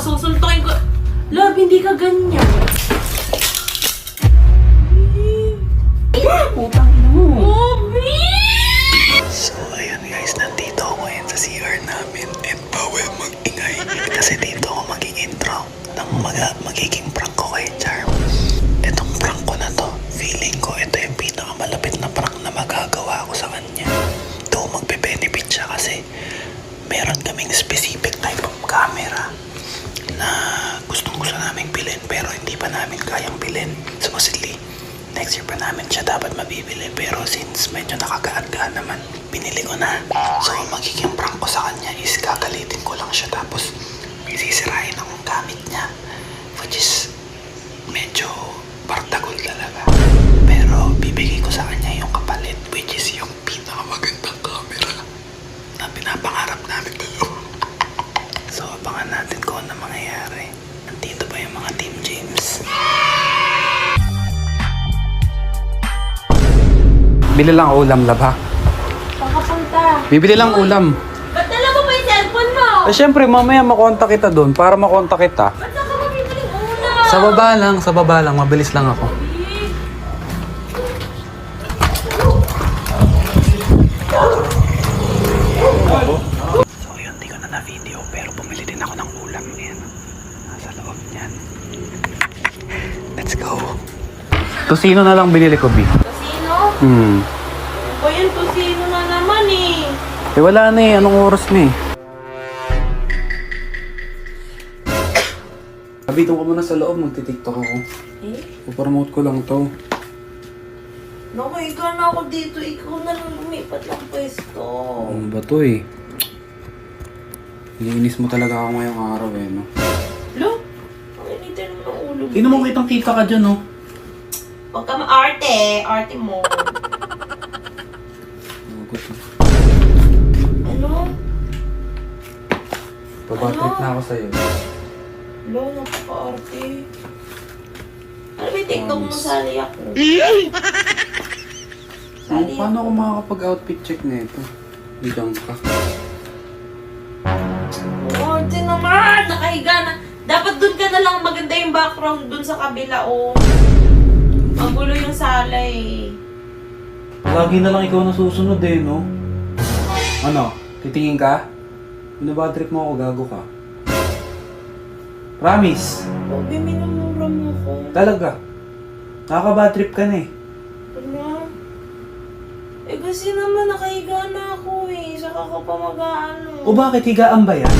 Susuntokin ko. Love, hindi ka ganyan. Putang ina mo. So ayun guys, nandito ako ngayon sa CR namin and bawal mag-ingay kasi dito ako mag-i-intro ng magiging prank ko kay Charm. Itong prank ko na to, feeling ko ito yung pinakamalapit na prank na magagawa ko sa kanya. Ito magbe-benefit siya kasi meron kaming specific type of camera na gustong-gusto naming bilhin pero hindi pa namin kayang bilhin. Supposedly, next year pa namin siya dapat mabibili pero since medyo nakagaan-gaan naman, binili ko na. So, magiging prank ko sa kanya is kakalitin ko lang siya tapos sisirain akong gamit niya which is medyo partagol talaga. Pero bibigay ko sa kanya yung kapalit which is yung pinakamagandang camera na pinapangarap namin dalawa. So, abangan natin kung ano mangyayari. Nandito ba yung mga Team James? Bili lang ulam, lab ha? Pakapunta. Bibili lang ulam. Ba't dala mo pa yung cellphone mo? Eh syempre, mamaya makontak kita doon para makontak kita. Ba't saan ka mabibiling ulam? Sa baba lang, mabilis lang ako. So yun, di ko na na-video pero bumili din ako ng ulam. Ayan, nasa loob niyan. Let's go. Tosino na lang binili ko, B. Tosino? O yan, tosino na naman eh. Eh wala na eh, anong oras na eh? Abitong ko muna sa loob, magti-tiktok ako. Eh? Pupromote ko lang to. Naku, ikaw na ako dito. Ikaw na lang lumipat ng pwesto. Ano ba to eh? Iniinis mo talaga ako ngayong araw eh, no? Lo? Ang initin ng ulo mo. Tingnan mo kitang kita ka dyan, no? Huwag ka maarte. Arte mo. Ano? Pabatrip na ako sa'yo. Lo, napaka-arte. Ano ba yung TikTok mo sa aliyak ko? Paano ako makakapag-outfit check na ito? Bigyan ka. Arte naman! Nakahiga na. Dapat dun ka na lang maganda yung background dun sa kabila, oh. Magulo yung sala eh. Lagi na lang ikaw nasusunod eh, no? Ano? Titingin ka? Binabatrip mo ako, gago ka. Promise. Bobby, minumura mo ko. Talaga. Nakaka-bad trip ka na eh. Ano? Eh kasi naman nakahiga na ako eh. Saka ka pa mag-aano. O bakit higaan ba yan?